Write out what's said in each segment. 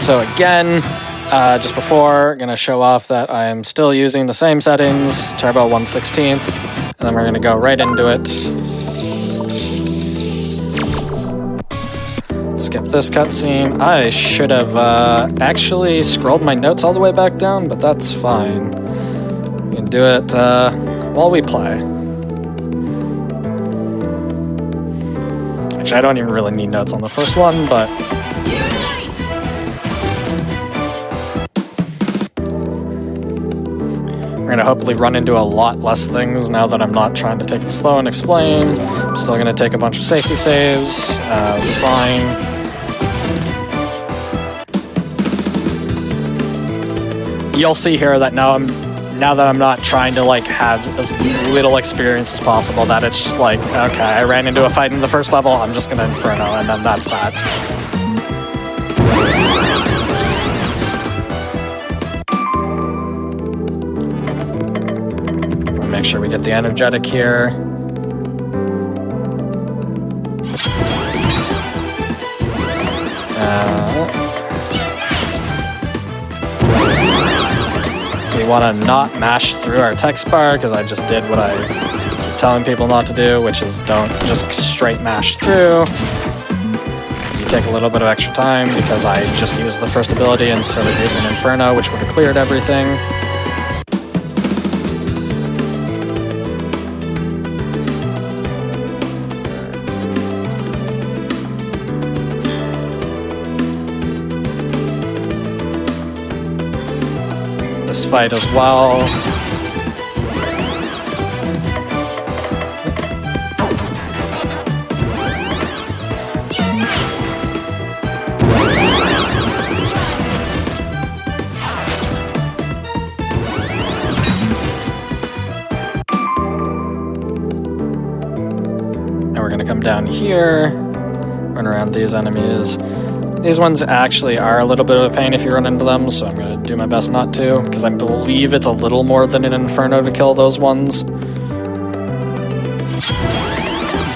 So again, just before, gonna show off that I am still using the same settings, turbo 1/16, and then we're gonna go right into it. Skip this cutscene. I should have actually scrolled my notes all the way back down, but that's fine. We can do it while we play. Actually, I don't even really need notes on the first one, but... We're gonna hopefully run into a lot less things now that I'm not trying to take it slow and explain. I'm still gonna take a bunch of safety saves. It's fine. You'll see here that now that I'm not trying to like have as little experience as possible, that it's just like, okay, I ran into a fight in the first level, I'm just gonna Inferno, and then that's that. Make sure we get the energetic here. We want to not mash through our text bar, because I just did what I keep telling people not to do, which is don't just straight mash through. You take a little bit of extra time, because I just used the first ability instead of using Inferno, which would have cleared everything. Fight as well. And we're gonna come down here, run around these enemies. These ones actually are a little bit of a pain if you run into them, so I'm going to do my best not to, because I believe it's a little more than an Inferno to kill those ones.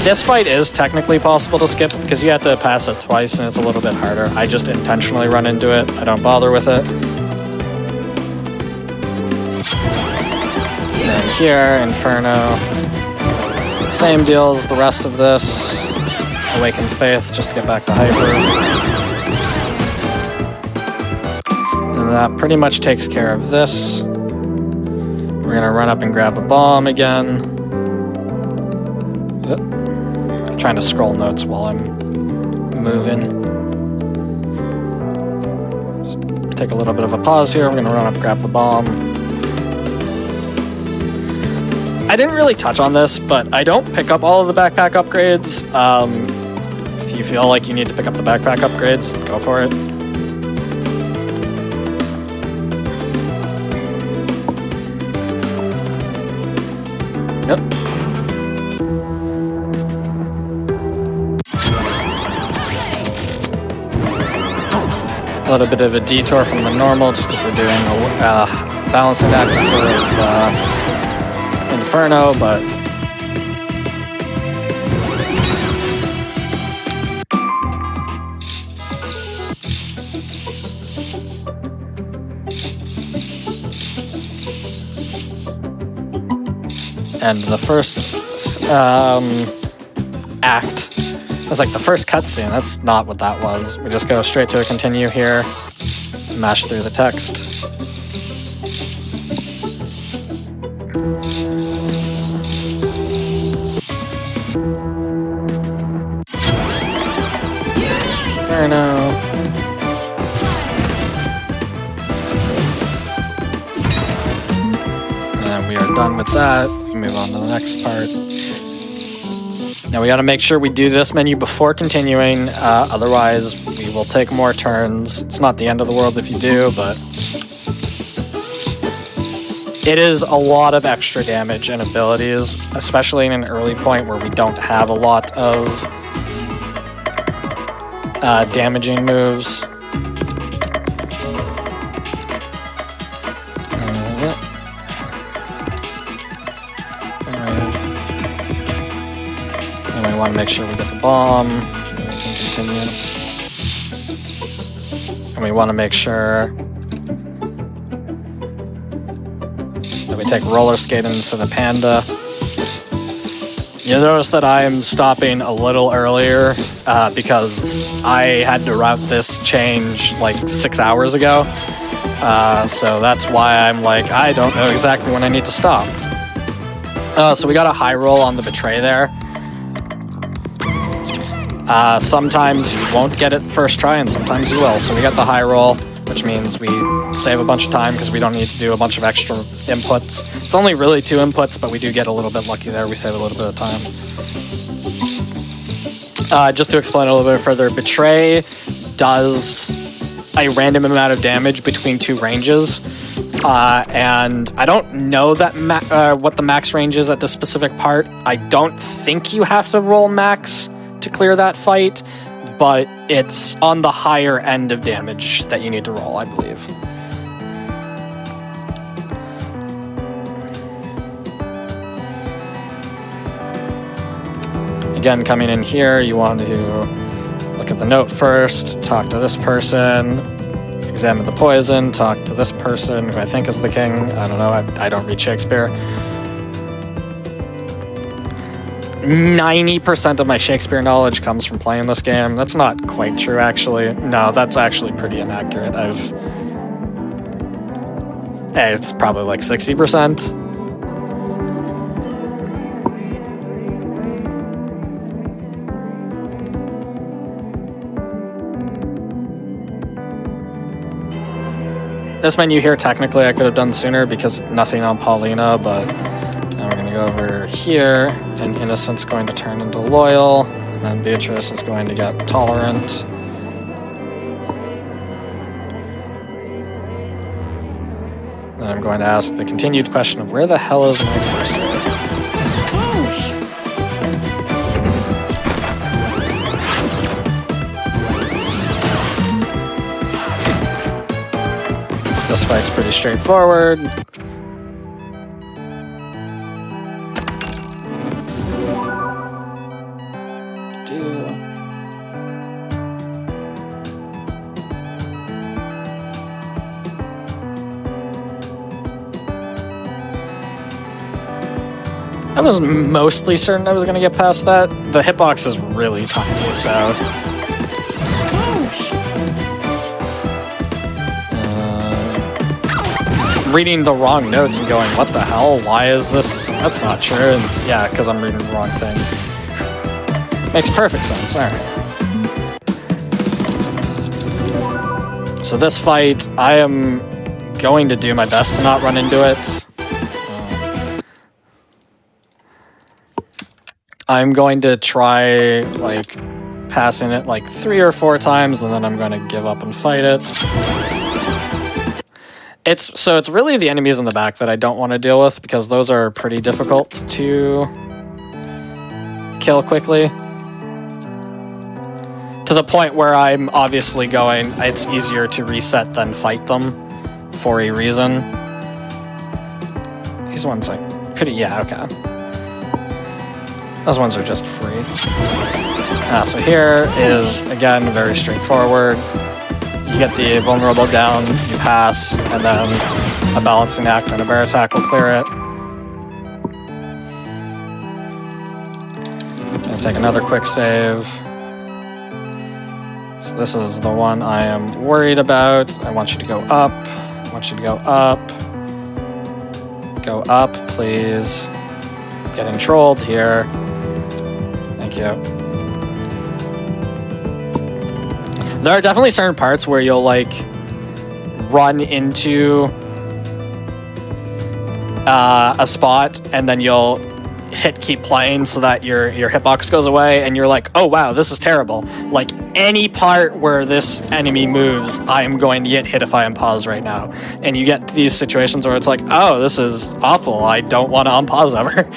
This fight is technically possible to skip, because you have to pass it twice and it's a little bit harder. I just intentionally run into it. I don't bother with it. And then here, Inferno. Same deal as the rest of this. Awaken Faith just to get back to Hyper. That pretty much takes care of this. We're gonna run up and grab a bomb again. I'm trying to scroll notes while I'm moving. Just take a little bit of a pause here. We're gonna run up, grab the bomb. I didn't really touch on this, but I don't pick up all of the backpack upgrades. If you feel like you need to pick up the backpack upgrades, go for it. Yep. A little bit of a detour from the normal, just because we're doing a balancing act instead of Inferno, but and the first act was like the first cutscene. That's not what that was. We just go straight to a continue here, mash through the text. Inferno. And we are done with that. Move on to the next part. Now we got to make sure we do this menu before continuing, otherwise we will take more turns. It's not the end of the world if you do, but it is a lot of extra damage and abilities, especially in an early point where we don't have a lot of damaging moves. Want to make sure we get the bomb, and we can continue. And And we want to make sure that we take roller skating instead of panda. You notice that I'm stopping a little earlier because I had to route this change like 6 hours ago. So that's why I'm like, I don't know exactly when I need to stop. So we got a high roll on the betray there. Sometimes you won't get it first try and sometimes you will. So we got the high roll, which means we save a bunch of time because we don't need to do a bunch of extra inputs. It's only really 2 inputs, but we do get a little bit lucky there. We save a little bit of time. Just to explain a little bit further, betray does a random amount of damage between 2 ranges. And I don't know that what the max range is at this specific part. I don't think you have to roll max to clear that fight, but it's on the higher end of damage that you need to roll, I believe. Again, coming in here, you want to look at the note first, talk to this person, examine the poison, talk to this person, who I think is the king. I don't know, I don't read Shakespeare. 90% of my Shakespeare knowledge comes from playing this game. That's not quite true, actually. No, that's actually pretty inaccurate. It's probably like 60%. This menu here, technically, I could have done sooner because nothing on Paulina, but now we're going to go over here, and Innocent's going to turn into Loyal, and then Beatrice is going to get Tolerant. Then I'm going to ask the continued question of where the hell is my cursor? This fight's pretty straightforward. I was mostly certain I was going to get past that. The hitbox is really tiny, so... reading the wrong notes and going, what the hell? Why is this? That's not true. And yeah, because I'm reading the wrong thing. Makes perfect sense. All right. So this fight, I am going to do my best to not run into it. I'm going to try, like, passing it like 3 or 4 times, and then I'm going to give up and fight it. It's really the enemies in the back that I don't want to deal with because those are pretty difficult to kill quickly. To the point where I'm obviously going, it's easier to reset than fight them for a reason. These ones like pretty, yeah, okay. Those ones are just free. So here is, again, very straightforward. You get the vulnerable down, you pass, and then a balancing act and a bear attack will clear it. Gonna take another quick save. So this is the one I am worried about. I want you to go up. I want you to go up. Go up, please. Getting trolled here. Thank you. There are definitely certain parts where you'll, like, run into a spot, and then you'll hit keep playing so that your hitbox goes away, and you're like, oh wow, this is terrible. Like, any part where this enemy moves, I am going to get hit if I unpause right now. And you get these situations where it's like, oh, this is awful, I don't want to unpause ever.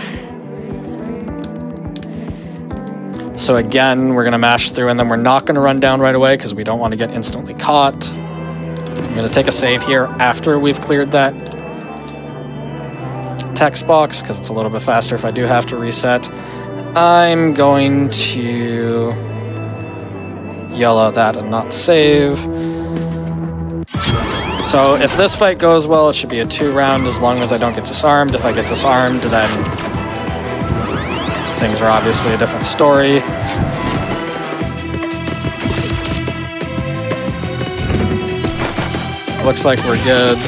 So again, we're going to mash through, and then we're not going to run down right away because we don't want to get instantly caught. I'm going to take a save here after we've cleared that text box because it's a little bit faster if I do have to reset. I'm going to yell out that and not save. So if this fight goes well, it should be a 2-round as long as I don't get disarmed. If I get disarmed, then things are obviously a different story. Looks like we're good.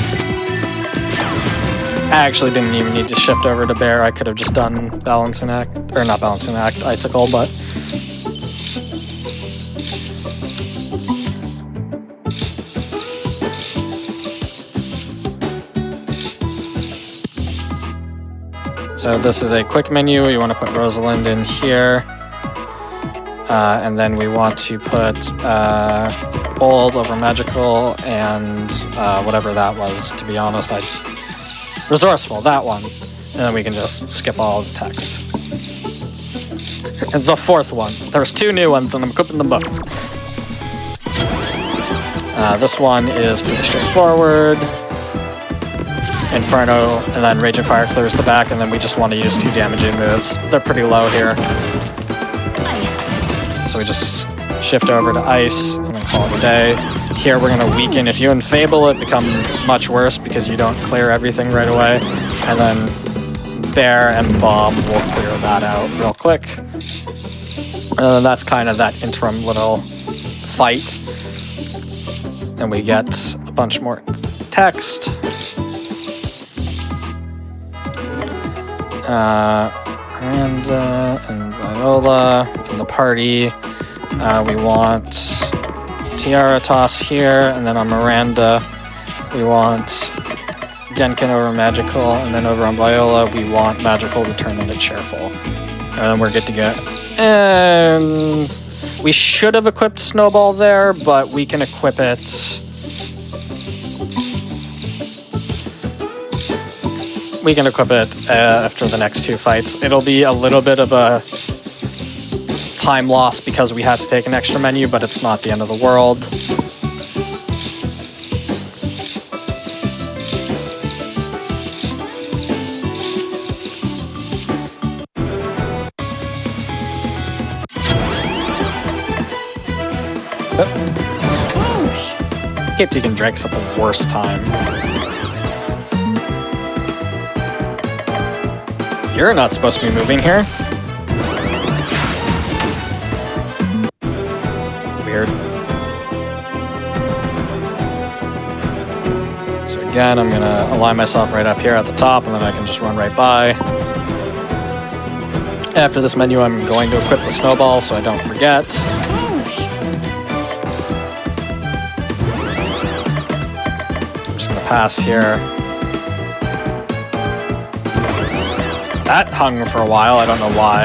I actually didn't even need to shift over to bear. I could have just done balancing act, or not balancing act, icicle, but so this is a quick menu. We want to put Rosalind in here. And then we want to put bold over magical and whatever that was, to be honest. Resourceful, that one. And then we can just skip all the text. And the fourth one. There's 2 new ones and I'm equipping them both. This one is pretty straightforward. Inferno, and then Raging Fire clears the back, and then we just want to use 2 damaging moves. They're pretty low here. So we just shift over to Ice and then call it a day. Here we're going to weaken. If you Enfable, it becomes much worse because you don't clear everything right away. And then Bear and Bomb will clear that out real quick. And then that's kind of that interim little fight. And we get a bunch more text. Miranda and Viola in the party. We want Tiara Toss here, and then on Miranda, we want Genkin over Magical, and then over on Viola, we want Magical to turn into Cheerful. And then we're good to go. And we should have equipped Snowball there, but we can equip it. We can equip it after the next 2 fights. It'll be a little bit of a time loss because we had to take an extra menu, but it's not the end of the world. Keep taking Drake's at the worst time. You're not supposed to be moving here. Weird. So again, I'm gonna align myself right up here at the top, and then I can just run right by. After this menu, I'm going to equip the Snowball so I don't forget. I'm just gonna pass here. That hung for a while, I don't know why.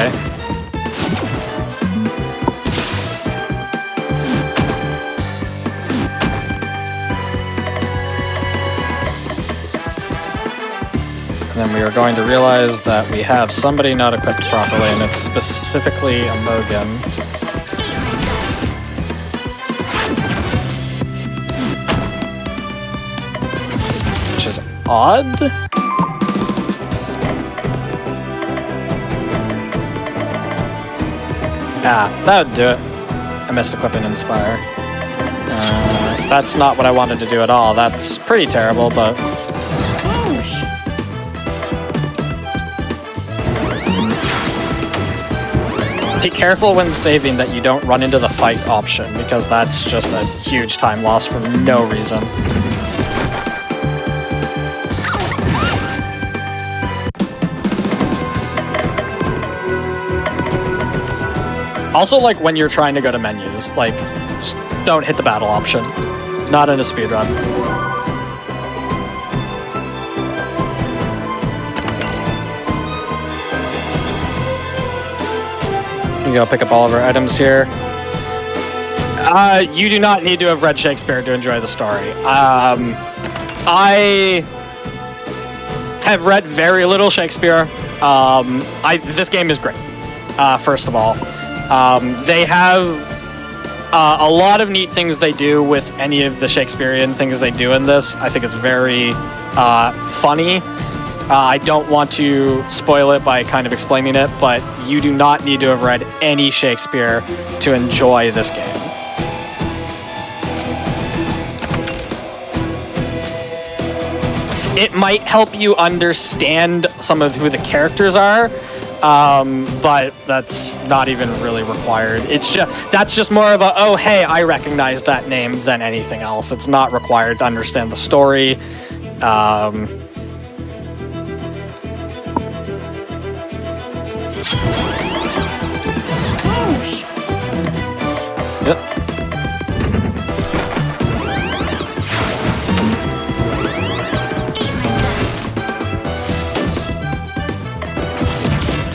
And then we are going to realize that we have somebody not equipped properly, and it's specifically a Mogan. Which is odd. Ah, that would do it. I missed equipping Inspire. That's not what I wanted to do at all. That's pretty terrible, but... Be careful when saving that you don't run into the fight option, because that's just a huge time loss for no reason. Also, like, when you're trying to go to menus, like, just don't hit the battle option. Not in a speedrun. You go pick up all of our items here. You do not need to have read Shakespeare to enjoy the story. I have read very little Shakespeare. This game is great, first of all. They have a lot of neat things they do with any of the Shakespearean things they do in this. I think it's very funny. I don't want to spoil it by kind of explaining it, but you do not need to have read any Shakespeare to enjoy this game. It might help you understand some of who the characters are, but that's not even really required. That's just more of a, oh, hey, I recognize that name than anything else. It's not required to understand the story. Yep.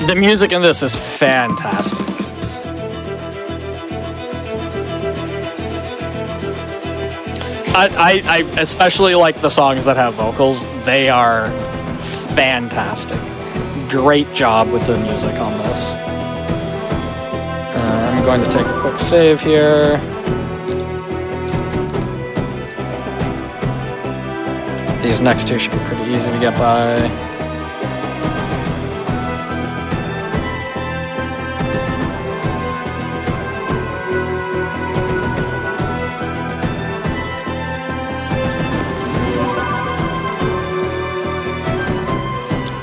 The music in this is fantastic. I especially like the songs that have vocals. They are fantastic. Great job with the music on this. I'm going to take a quick save here. These next two should be pretty easy to get by.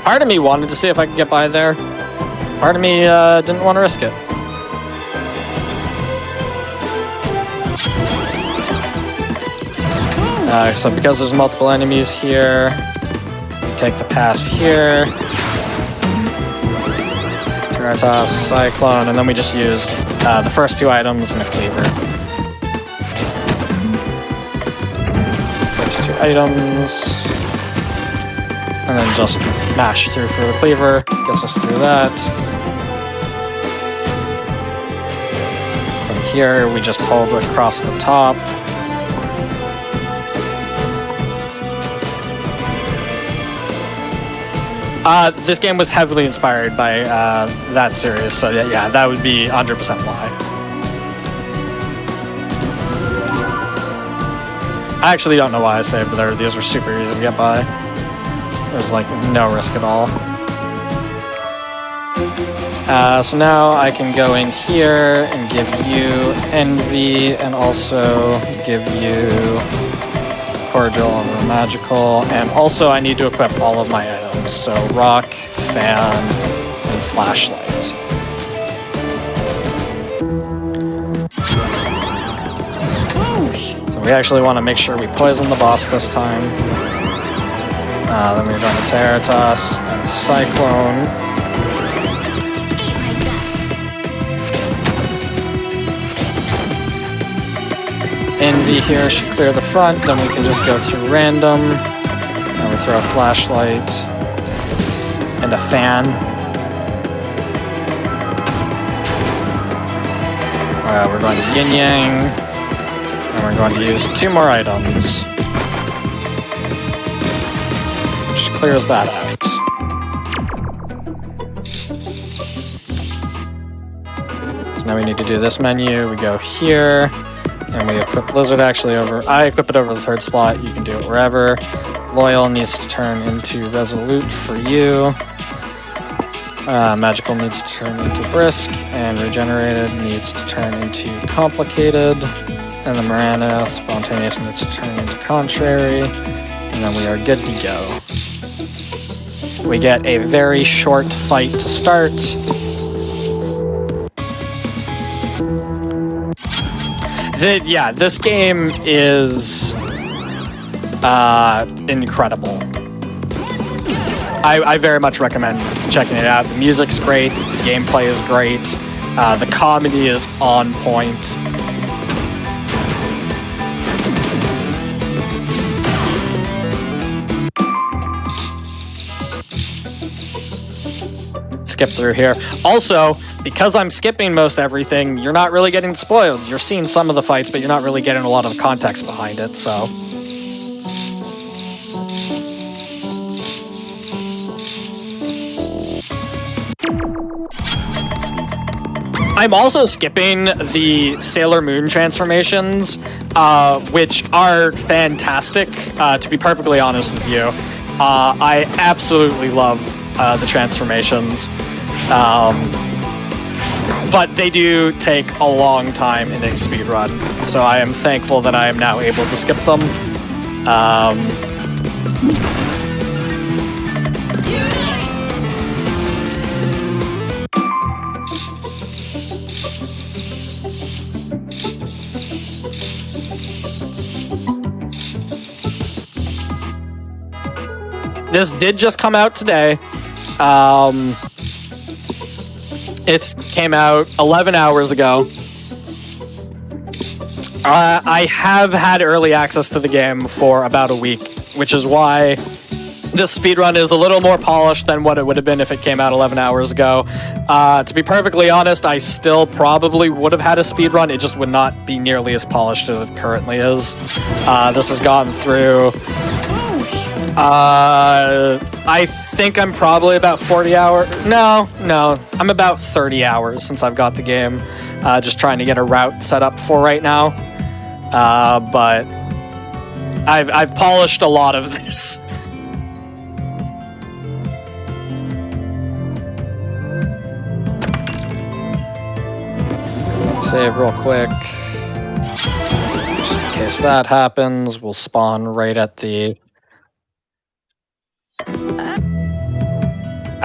Part of me wanted to see if I could get by there. Part of me didn't want to risk it. So because there's multiple enemies here, take the pass here. Terratos, Cyclone, and then we just use the first two items and a cleaver. First two items. And then just mash through for the cleaver. Gets us through that. From here, we just hold across the top. This game was heavily inspired by that series, so yeah, that would be 100% why. I actually don't know why I saved, but these were super easy to get by. There's like no risk at all. So now I can go in here and give you Envy and also give you Cordial and Magical. And also I need to equip all of my items. So Rock, Fan, and Flashlight. So we actually want to make sure we poison the boss this time. Then we're going to Terratos and Cyclone. Envy here should clear the front, then we can just go through random. And we throw a flashlight and a fan. We're going to Yin Yang, and we're going to use 2 more items. Which clears that out. So now we need to do this menu. We go here. And we equip Blizzard actually over. I equip it over the 3rd slot. You can do it wherever. Loyal needs to turn into Resolute for you. Magical needs to turn into Brisk. And Regenerated needs to turn into Complicated. And the Miranda, Spontaneous, needs to turn into Contrary. And then we are good to go. We get a very short fight to start. This game is incredible. I very much recommend checking it out. The music's great, the gameplay is great, the comedy is on point. Skip through here. Also, because I'm skipping most everything, you're not really getting spoiled. You're seeing some of the fights, but you're not really getting a lot of the context behind it, so. I'm also skipping the Sailor Moon transformations, which are fantastic, to be perfectly honest with you. I absolutely love the transformations. But they do take a long time in a speedrun, so I am thankful that I am now able to skip them. this did just come out today. It came out 11 hours ago. I have had early access to the game for about a week, which is why this speedrun is a little more polished than what it would have been if it came out 11 hours ago. To be perfectly honest, I still probably would have had a speedrun. It just would not be nearly as polished as it currently is. This has gone through... I think I'm probably about 40 hours. No, I'm about 30 hours since I've got the game. Just trying to get a route set up for right now. But I've polished a lot of this. Save real quick. Just in case that happens, we'll spawn right at the...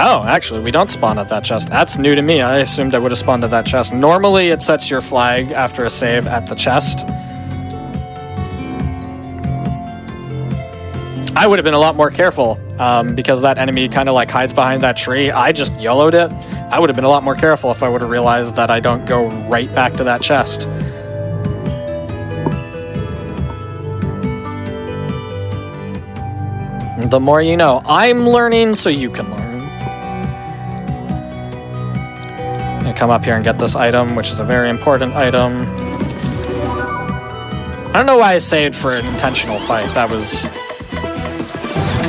Oh, actually, we don't spawn at that chest. That's new to me. I assumed I would have spawned at that chest. Normally, it sets your flag after a save at the chest. I would have been a lot more careful because that enemy kind of like hides behind that tree. I just YOLO'd it. I would have been a lot more careful if I would have realized that I don't go right back to that chest. The more you know. I'm learning so you can learn. And come up here and get this item, which is a very important item. I don't know why I saved for an intentional fight. That was...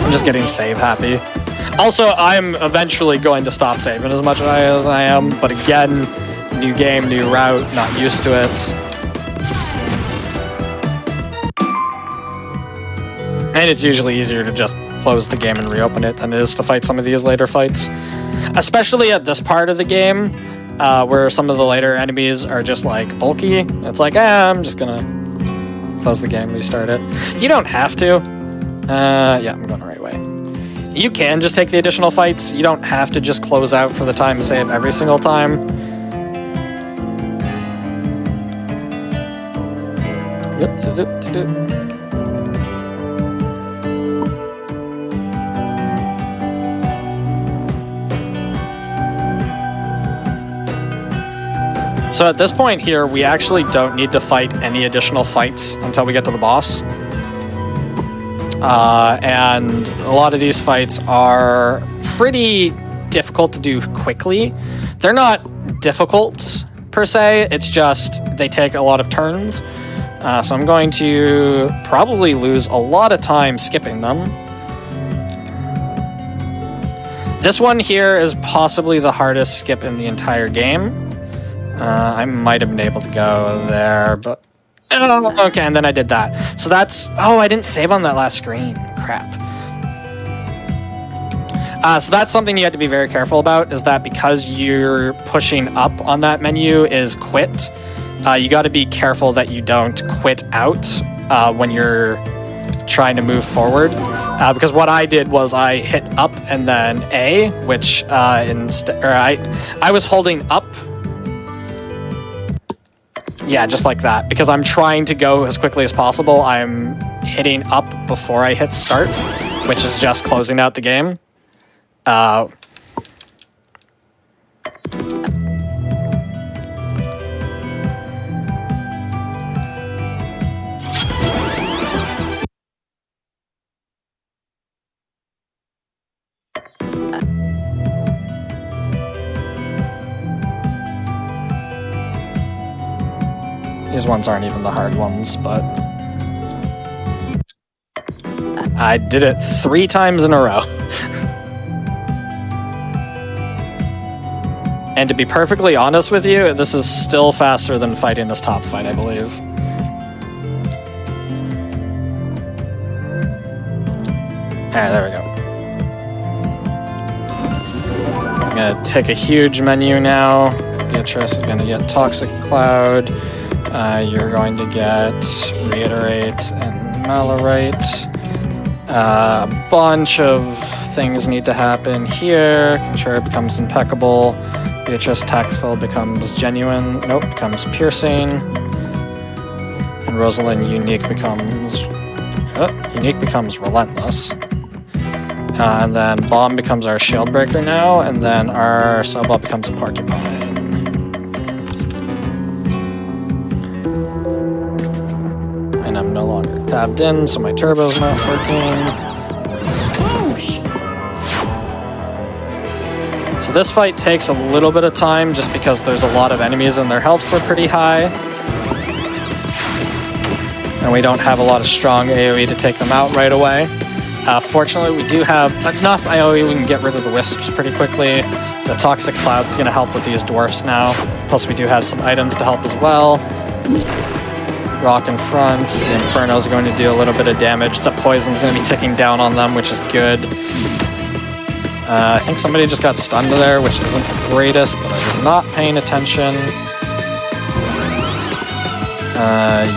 I'm just getting save happy. Also, I'm eventually going to stop saving as much as I am, but again, new game, new route, not used to it. And it's usually easier to just close the game and reopen it than it is to fight some of these later fights. Especially at this part of the game, where some of the later enemies are just like bulky. It's like, I'm just gonna close the game, restart it. You don't have to. Yeah, I'm going the right way. You can just take the additional fights. You don't have to just close out for the time save every single time. So at this point here, we actually don't need to fight any additional fights until we get to the boss. And a lot of these fights are pretty difficult to do quickly. They're not difficult, per se. It's just they take a lot of turns. So I'm going to probably lose a lot of time skipping them. This one here is possibly the hardest skip in the entire game. I might have been able to go there, but... Oh, okay, and then I did that. So that's... Oh, I didn't save on that last screen. Crap. So that's something you have to be very careful about, is that because you're pushing up on that menu is quit, you got to be careful that you don't quit out when you're trying to move forward. Because what I did was I hit up and then A, which I was holding up. Yeah, just like that. Because I'm trying to go as quickly as possible, I'm hitting up before I hit start, which is just closing out the game. These ones aren't even the hard ones, but... I did it 3 times in a row. And to be perfectly honest with you, this is still faster than fighting this top fight, I believe. Alright, there we go. I'm gonna take a huge menu now. Beatrice is gonna get Toxic Cloud. You're going to get Reiterate and Malorite. A bunch of things need to happen here. Control becomes Impeccable. Beatrice Tactful becomes Genuine. Nope, becomes Piercing. And Rosalind Unique becomes... Unique becomes Relentless. And then Bomb becomes our shield breaker now, and then our Snowball becomes a Porcupine. And I'm no longer tabbed in, so my turbo's not working. So this fight takes a little bit of time just because there's a lot of enemies and their healths are pretty high. And we don't have a lot of strong AoE to take them out right away. Fortunately, we do have enough AoE we can get rid of the wisps pretty quickly. The Toxic Cloud's going to help with these dwarfs now. Plus we do have some items to help as well. Rock in front. The Inferno's going to do a little bit of damage. The poison's going to be ticking down on them, which is good. I think somebody just got stunned there, which isn't the greatest, but I was not paying attention.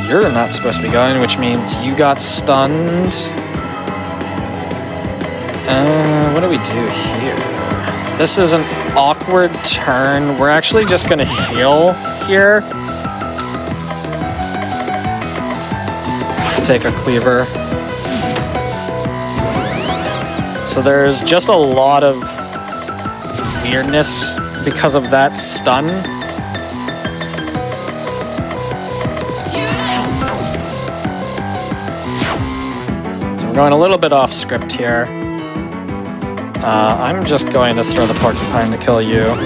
You're not supposed to be going, which means you got stunned. What do we do here? This is an awkward turn. We're actually just going to heal here. Take a cleaver. So there's just a lot of weirdness because of that stun. So we're going a little bit off script here. I'm just going to throw the Porcupine to kill you.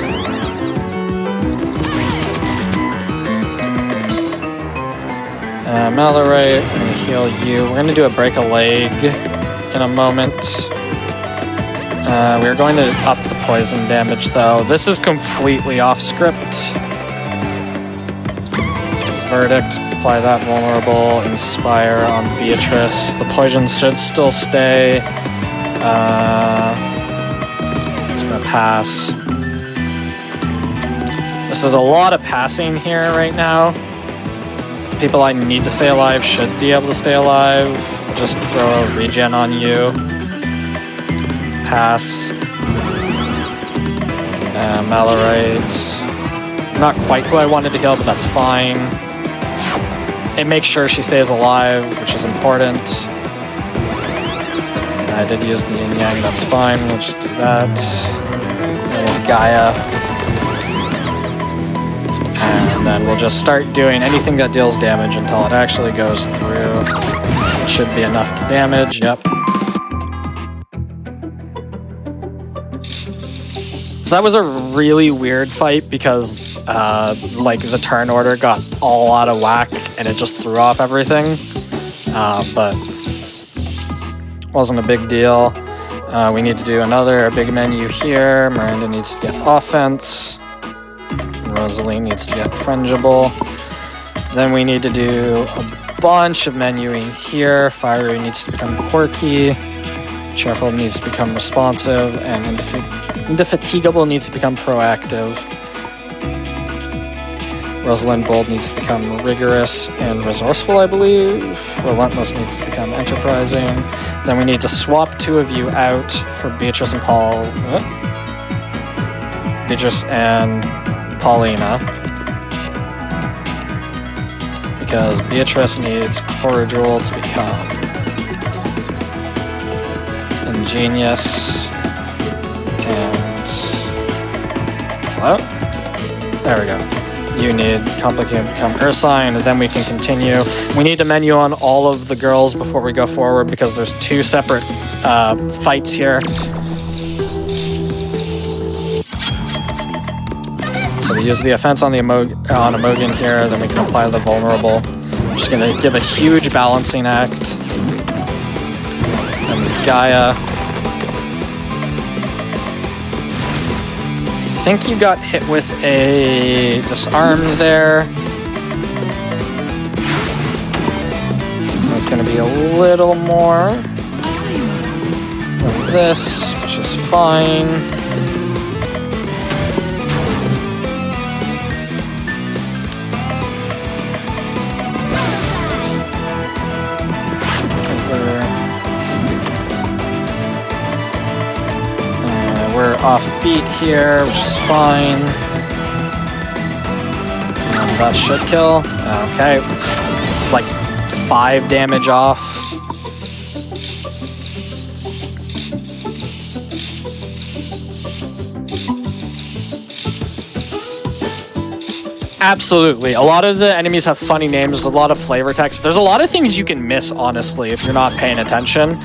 Malorite, I'm going to heal you. We're going to do a break a leg in a moment. We're going to up the poison damage, though. This is completely off script. So Verdict, apply that vulnerable, Inspire on Beatrice. The poison should still stay. Just gonna pass. This is a lot of passing here right now. The people I need to stay alive should be able to stay alive. Just throw a regen on you. Pass. Malorite. Not quite who I wanted to kill, but that's fine. It makes sure she stays alive, which is important. I did use the yin yang, that's fine. We'll just do that. And we'll Gaia. And then we'll just start doing anything that deals damage until it actually goes through. It should be enough to damage, yep. So that was a really weird fight because like the turn order got all out of whack and it just threw off everything. But wasn't a big deal. We need to do a big menu here. Miranda needs to get offense. Rosalie needs to get fungible. Then we need to do a bunch of menuing here. Fiery needs to become quirky. Cheerful needs to become responsive, and Indefatigable needs to become proactive. Rosalind Bold needs to become rigorous and resourceful, I believe. Relentless needs to become enterprising. Then we need to swap two of you out for Beatrice and Beatrice and Paulina. Because Beatrice needs Cordial to become Ingenious. And... well, there we go. You need Complicated to become Ursine, and then we can continue. We need to menu on all of the girls before we go forward because there's two separate fights here. So we use the offense on the on Emogan here, then we can apply the vulnerable. I'm just going to give a huge balancing act. And Gaia. I think you got hit with a disarm there. So it's going to be a little more than this, which is fine. We're off beat here, which is fine. And that should kill. Okay. It's like 5 damage off. Absolutely. A lot of the enemies have funny names, a lot of flavor text. There's a lot of things you can miss, honestly, if you're not paying attention.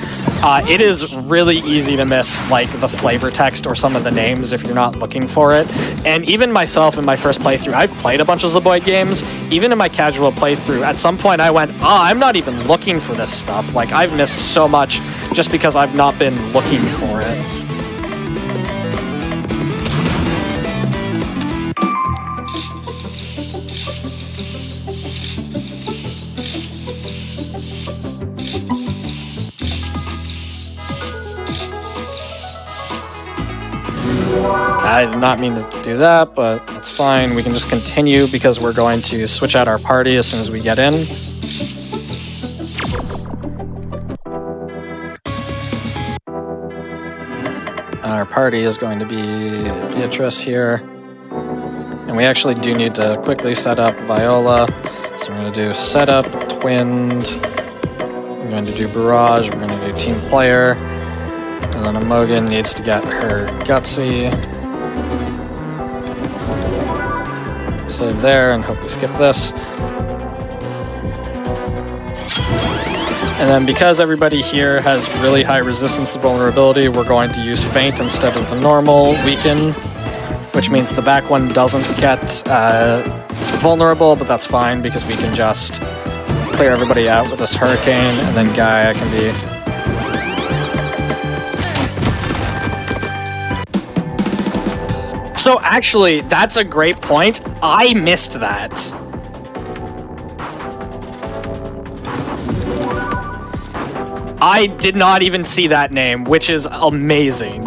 It is really easy to miss, like, the flavor text or some of the names if you're not looking for it. And even myself in my first playthrough, I've played a bunch of Zeboyd games. Even in my casual playthrough, at some point I went, I'm not even looking for this stuff. Like, I've missed so much just because I've not been looking for it. I did not mean to do that, but that's fine. We can just continue because we're going to switch out our party as soon as we get in. Our party is going to be Beatrice here. And we actually do need to quickly set up Viola. So we're going to do setup, twinned. We're going to do barrage. We're going to do team player. And then Imogen needs to get her gutsy. Save there and hope we skip this. And then because everybody here has really high resistance to vulnerability, we're going to use feint instead of the normal weaken, which means the back one doesn't get vulnerable, but that's fine because we can just clear everybody out with this hurricane, and then Gaia can be... So actually, that's a great point. I missed that. I did not even see that name, which is amazing.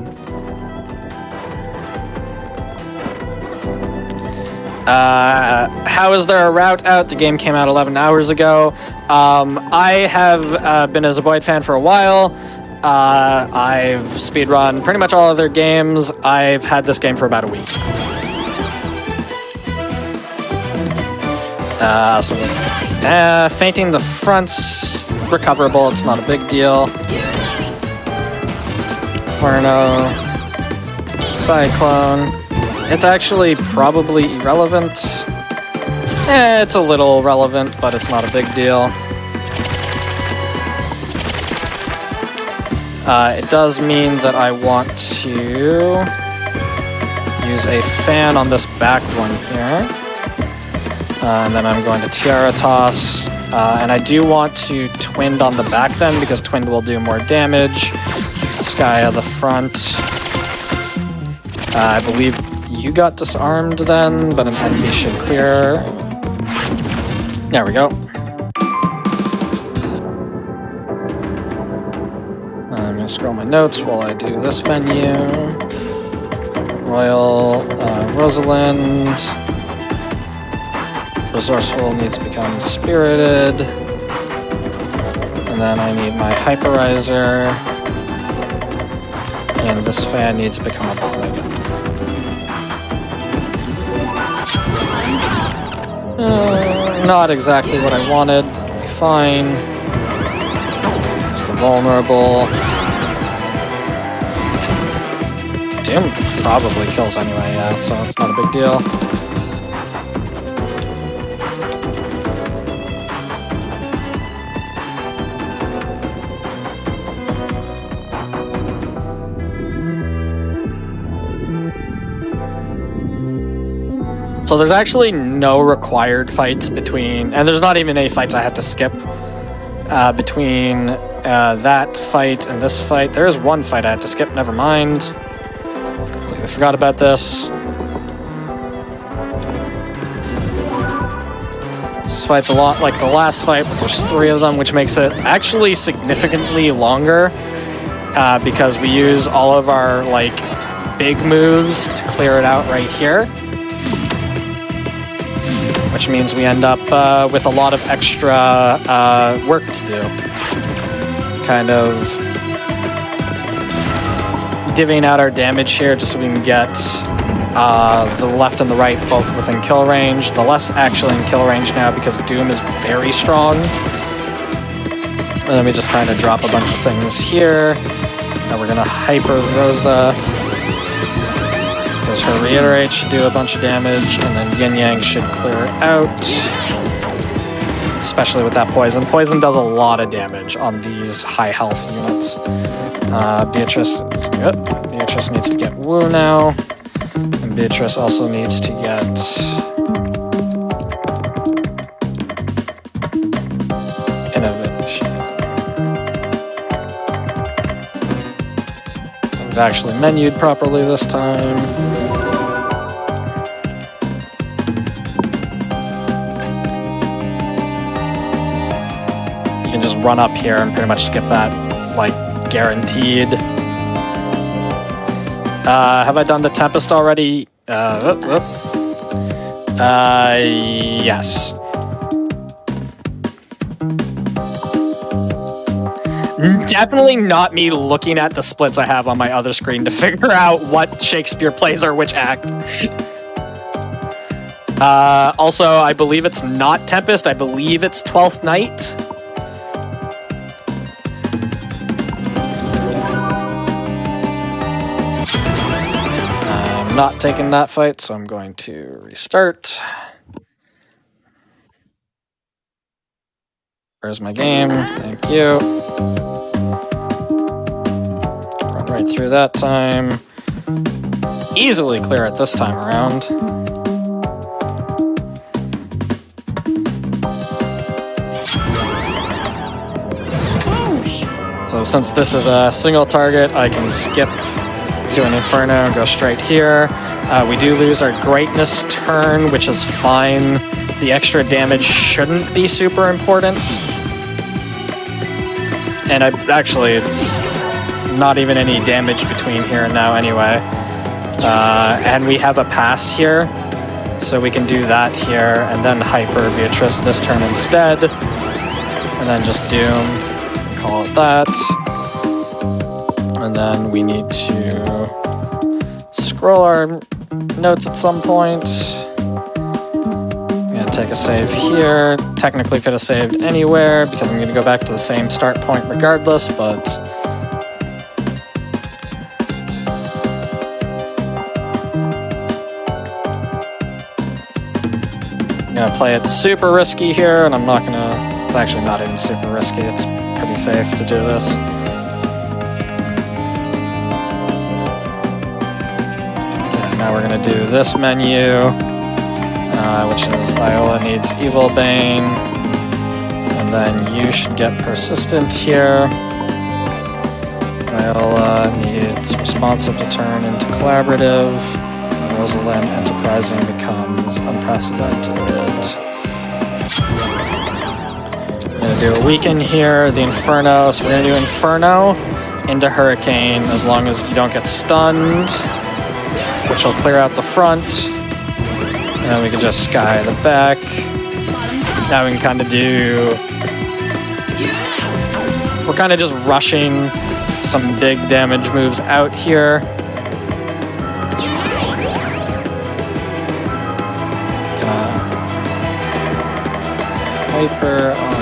How is there a route out? The game came out 11 hours ago. I have been a Zeboyd fan for a while. I've speedrun pretty much all of their games. I've had this game for about a week. Fainting the front's recoverable. It's not a big deal. Inferno. Cyclone. It's actually probably irrelevant. It's a little relevant, but it's not a big deal. It does mean that I want to use a fan on this back one here. And then I'm going to Tiara Toss. And I do want to Twinned on the back then, because Twinned will do more damage. Sky at the front. I believe you got disarmed then, but an enemy should clear. There we go. I'm going to scroll my notes while I do this menu. Royal, Rosalind. Resourceful needs to become Spirited. And then I need my Hyperizer. And this fan needs to become a Polygon. Not exactly what I wanted. It'll be fine. There's the vulnerable. Doom probably kills anyway, yeah, so it's not a big deal. So there's actually no required fights between, and there's not even any fights I have to skip between that fight and this fight. There is one fight I have to skip, never mind. Completely forgot about this. This fight's a lot like the last fight, but there's 3 of them, which makes it actually significantly longer because we use all of our like big moves to clear it out right here. Which means we end up with a lot of extra work to do. Kind of divvying out our damage here just so we can get the left and the right both within kill range. The left's actually in kill range now because Doom is very strong. And then we just kind of drop a bunch of things here. Now we're going to Hyper Rosa. Because her Reiterate should do a bunch of damage, and then Yin Yang should clear out. Especially with that poison. Poison does a lot of damage on these high health units. Beatrice is good. Beatrice needs to get Woo now. And Beatrice also needs to get Innovation. We've actually menued properly this time. You can just run up here and pretty much skip that, like, guaranteed. Have I done the Tempest already? Yes. Definitely not me looking at the splits I have on my other screen to figure out what Shakespeare plays or which act. Also, I believe it's not Tempest. I believe it's 12th Night. I'm not taking that fight, so I'm going to restart. Where's my game? Thank you. Run right through that time. Easily clear it this time around. So since this is a single target, I can skip do an Inferno and go straight here. We do lose our Greatness turn, which is fine. The extra damage shouldn't be super important. And it's not even any damage between here and now anyway. And we have a pass here, so we can do that here, and then Hyper Beatrice this turn instead. And then just Doom, call it that. And then we need to scroll our notes at some point. I'm gonna take a save here. Technically could have saved anywhere because I'm gonna go back to the same start point regardless, but I'm gonna play it super risky here, and I'm not gonna, it's actually not even super risky, it's pretty safe to do this. Now we're going to do this menu, which is Viola needs Evil Bane, and then you should get Persistent here. Viola needs Responsive to turn into Collaborative, and Rosalind Enterprising becomes Unprecedented. I'm going to do a Weaken here, the Inferno, so we're going to do Inferno into Hurricane as long as you don't get stunned, which will clear out the front, and then we can just Sky the back. Now we can kind of we're kind of just rushing some big damage moves out here. Hyper on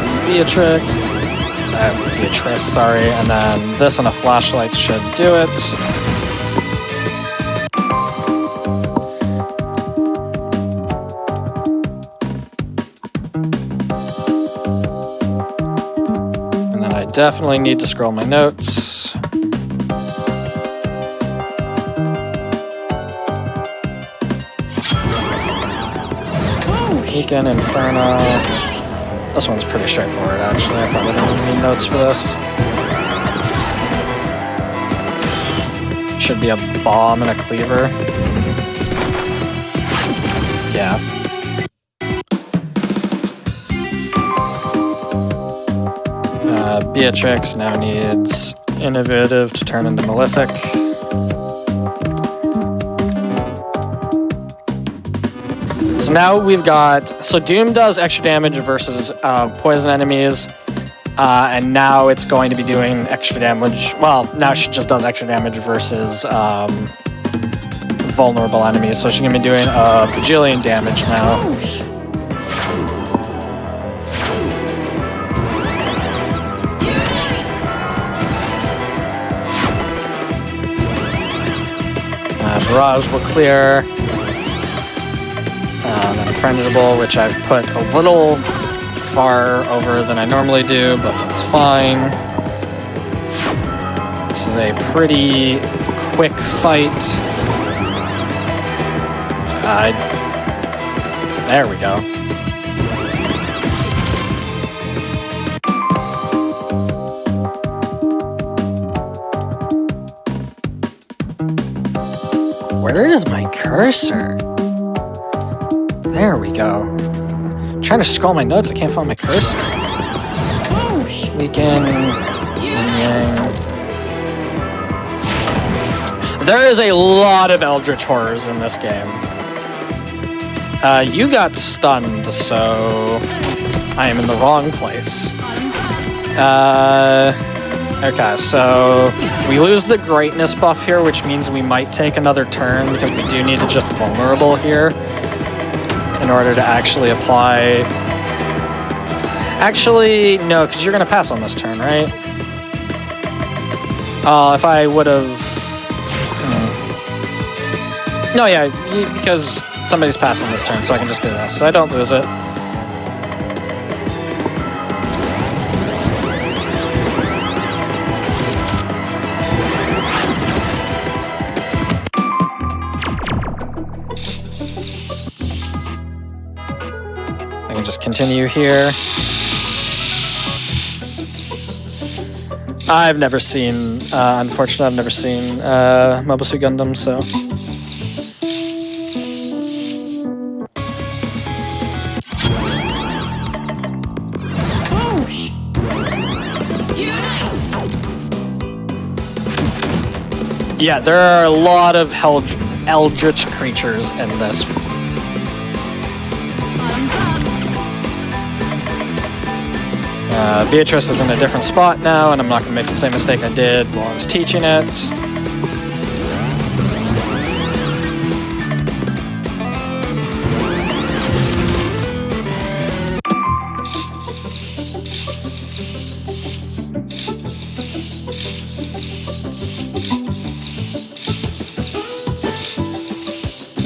Beatrice, sorry, and then this and a Flashlight should do it. Definitely need to scroll my notes. Weekend Inferno. This one's pretty straightforward, actually. I probably don't need notes for this. Should be a bomb and a cleaver. Yeah. Beatrix now needs Innovative to turn into Malefic. So now we've got, so Doom does extra damage versus poison enemies, and now it's going to be doing extra damage, well, now she just does extra damage versus vulnerable enemies, so she's going to be doing a bajillion damage now. Barrage will clear. Then Frangible, which I've put a little far over than I normally do, but that's fine. This is a pretty quick fight. There we go. Where is my cursor? There we go. I'm trying to scroll my notes, I can't find my cursor. Weekend. Yang. There is a lot of Eldritch Horrors in this game. You got stunned, so I am in the wrong place. Okay, so we lose the greatness buff here, which means we might take another turn because we do need to just vulnerable here in order to actually apply. Actually, no, because you're going to pass on this turn, right? If I would have... No, yeah, because somebody's passing this turn, so I can just do this. So I don't lose it. I can just continue here. I've never seen, unfortunately, I've never seen Mobile Suit Gundam, so... Yeah, there are a lot of eldritch creatures in this. Beatrice is in a different spot now, and I'm not going to make the same mistake I did while I was teaching it.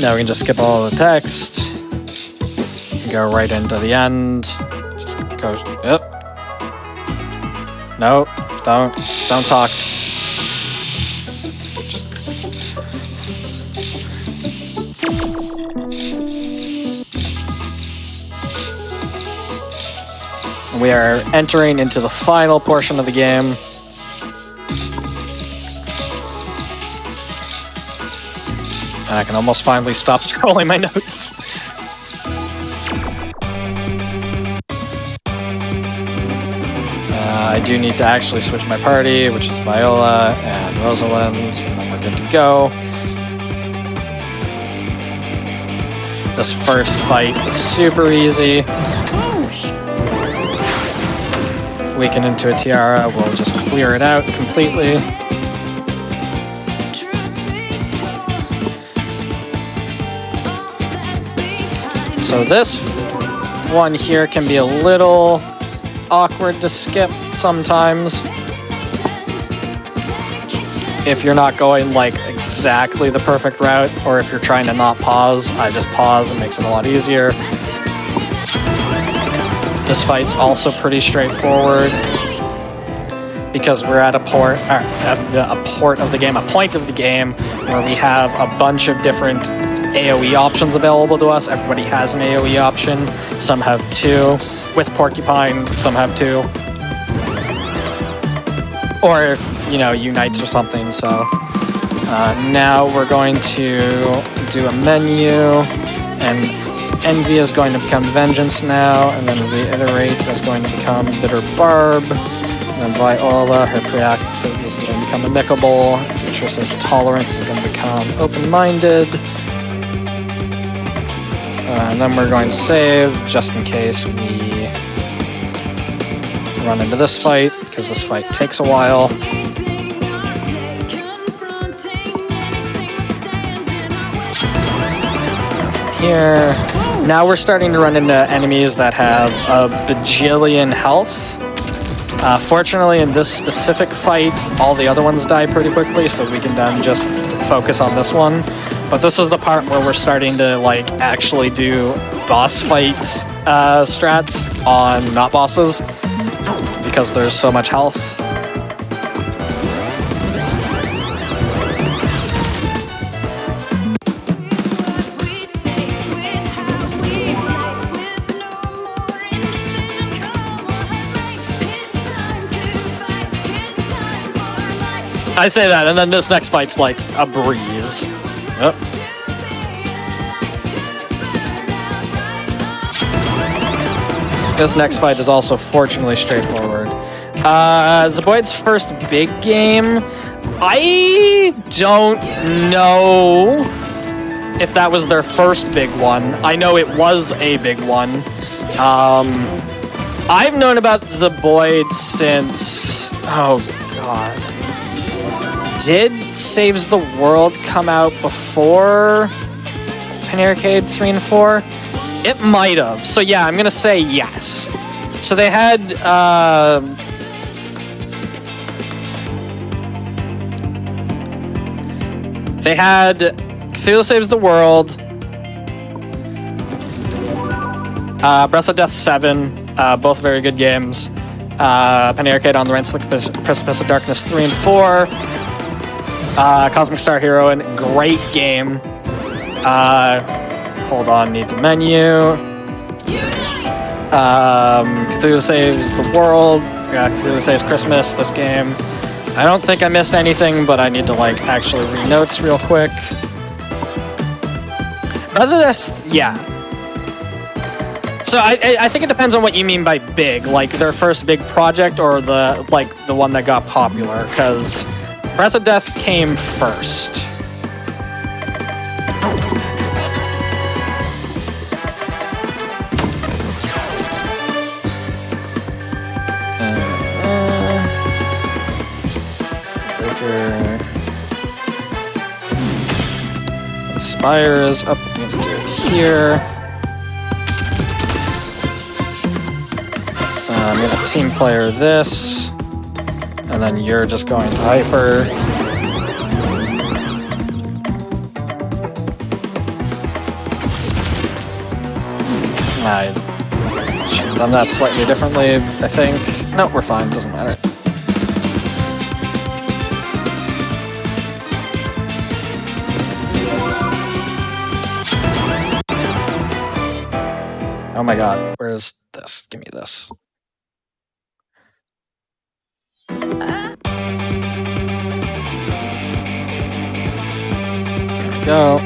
Now we can just skip all the text and go right into the end. Just go, yep. No, don't talk. Just... We are entering into the final portion of the game. And I can almost finally stop scrolling my notes. I do need to actually switch my party, which is Viola and Rosalind, and then we're good to go. This first fight is super easy. Weaken into a Tiara, we'll just clear it out completely. So this one here can be a little awkward to skip sometimes if you're not going like exactly the perfect route, or if you're trying to not pause. I just pause, it makes it a lot easier. This fight's also pretty straightforward because we're at a point of the game where we have a bunch of different AoE options available to us. Everybody has an AoE option. Some have two. With Porcupine, some have two. Or, you know, unites or something. So now we're going to do a menu, and Envy is going to become Vengeance now, and then Reiterate is going to become Bitter Barb, and then Viola, her Preactive, is going to become Amicable, Beatrice's Tolerance is going to become Open-Minded. And then we're going to save, just in case we run into this fight, because this fight takes a while. Here. Now we're starting to run into enemies that have a bajillion health. Fortunately, in this specific fight, all the other ones die pretty quickly, so we can then just focus on this one. But this is the part where we're starting to like actually do boss fights strats on not bosses because there's so much health. I say that, and then this next fight's like a breeze. Yep. This next fight is also fortunately straightforward. Zeboid's first big game, I don't know if that was their first big one. I know it was a big one. I've known about Zeboid since... Oh, God. Did Saves the World come out before Penny Arcade 3 and 4? It might have. So yeah, I'm gonna say yes. So they had Cthulhu Saves the World, Breath of Death 7, both very good games. Penny Arcade on the Precipice of Darkness 3 and 4. Cosmic Star Hero, and great game. Hold on, need the menu. Cthulhu Saves the World. Cthulhu Saves Christmas, this game. I don't think I missed anything, but I need to like actually read notes real quick. Other than this, yeah. So I think it depends on what you mean by big, like their first big project or the one that got popular, because Breath of Death came first. Spire is up into here. I'm gonna team player this, and then you're just going to hyper. I should have done that slightly differently, I think. No, we're fine, doesn't matter. Oh my god, where's this? Give me this. There we go.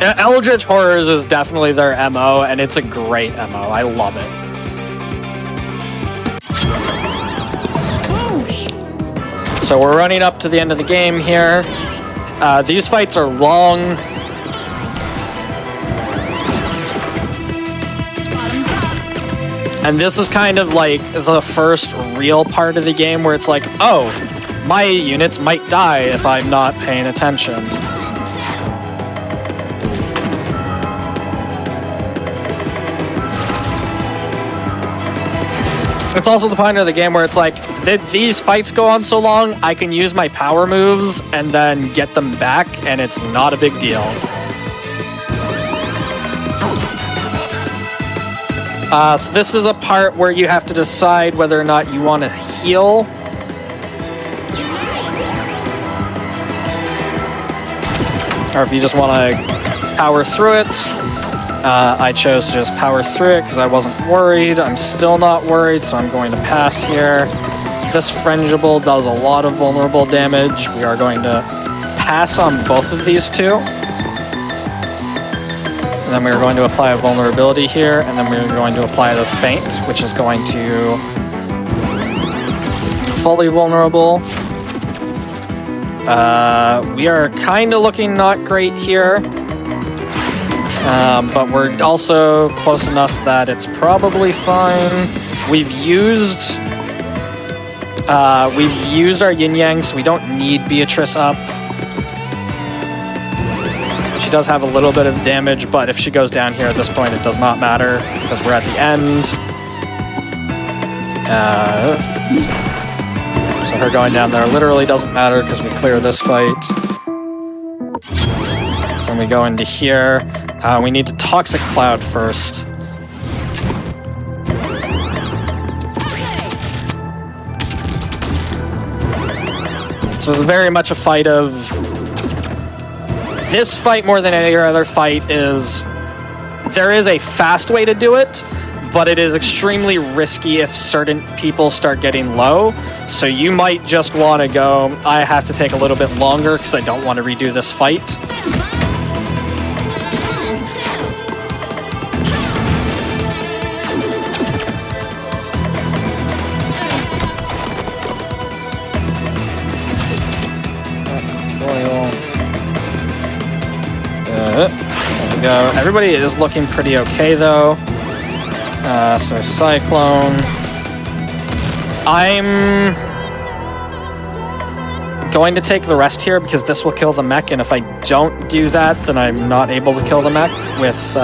Eldritch Horrors is definitely their MO, and it's a great MO. I love it. So we're running up to the end of the game here. These fights are long. And this is kind of like the first real part of the game where it's like, oh, my units might die if I'm not paying attention. It's also the point of the game where it's like, these fights go on so long, I can use my power moves and then get them back, and it's not a big deal. So this is a part where you have to decide whether or not you want to heal. Or if you just want to power through it. I chose to just power through it because I wasn't worried. I'm still not worried, so I'm going to pass here. This Frangible does a lot of vulnerable damage. We are going to pass on both of these two. And then we're going to apply a vulnerability here, and then we're going to apply the Feint, which is going to fully vulnerable. We are kind of looking not great here. But we're also close enough that it's probably fine. We've used our yin yang, so we don't need Beatrice up. She does have a little bit of damage, but if she goes down here at this point, it does not matter because we're at the end. So her going down there literally doesn't matter because we clear this fight. So then we go into here. We need to Toxic Cloud first. This is very much a fight of... This fight, more than any other fight, is... There is a fast way to do it, but it is extremely risky if certain people start getting low. So you might just want to go, I have to take a little bit longer because I don't want to redo this fight. There we go. Everybody is looking pretty okay though. So Cyclone. I'm going to take the rest here because this will kill the mech, and if I don't do that, then I'm not able to kill the mech with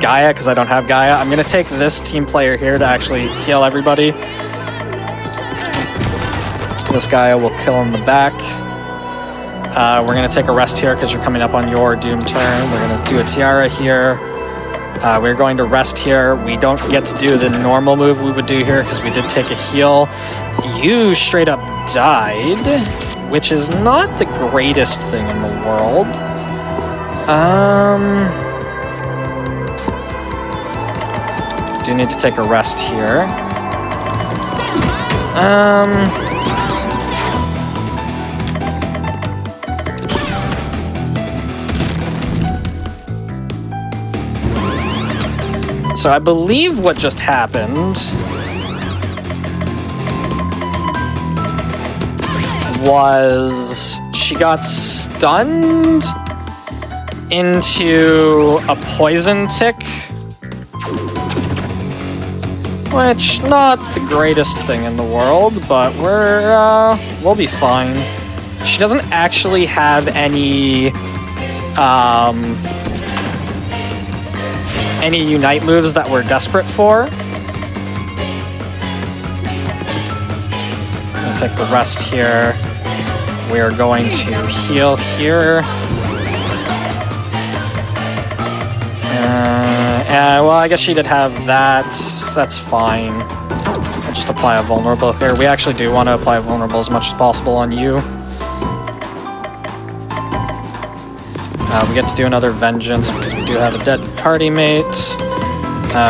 Gaia, because I don't have Gaia. I'm going to take this team player here to actually heal everybody. This Gaia will kill in the back. We're going to take a rest here because you're coming up on your Doom turn. We're going to do a Tiara here. We're going to rest here. We don't get to do the normal move we would do here because we did take a heal. You straight up died, which is not the greatest thing in the world. Do need to take a rest here. So I believe what just happened was she got stunned into a poison tick, which not the greatest thing in the world, but we'll be fine. She doesn't actually have any Unite moves that we're desperate for. I'm gonna take the rest here. We are going to heal here. Well, I guess she did have that. That's fine. I'll just apply a vulnerable here. We actually do want to apply a vulnerable as much as possible on you. We get to do another Vengeance because we do have a dead party mate.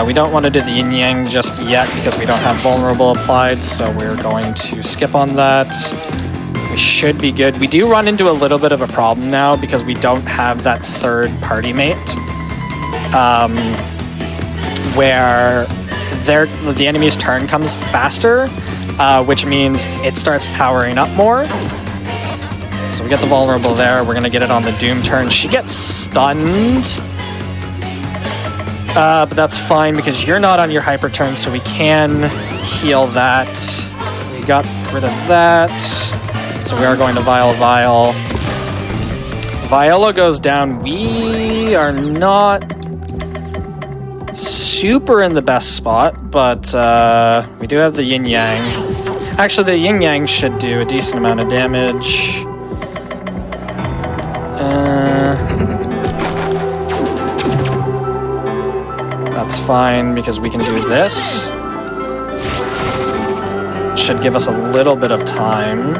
We don't want to do the Yin Yang just yet because we don't have vulnerable applied, so we're going to skip on that. We should be good. We do run into a little bit of a problem now because we don't have that third party mate. Where the enemy's turn comes faster, which means it starts powering up more. So we get the vulnerable there. We're going to get it on the Doom turn. She gets stunned. But that's fine because you're not on your hyper turn, so we can heal that. We got rid of that. So we are going to Vile. Viola goes down. We are not super in the best spot, but we do have the Yin Yang. Actually, the Yin Yang should do a decent amount of damage. That's fine because we can do this. Should give us a little bit of time.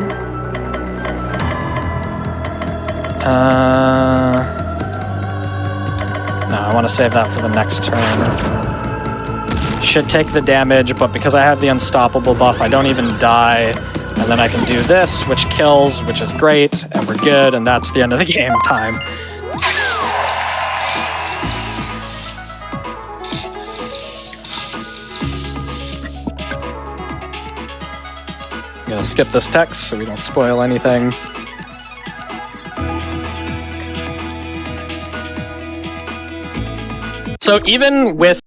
No, I want to save that for the next turn. Should take the damage, but because I have the unstoppable buff, I don't even die. And then I can do this, which kills, which is great, and we're good, and that's the end of the game time. I'm gonna skip this text so we don't spoil anything. So even with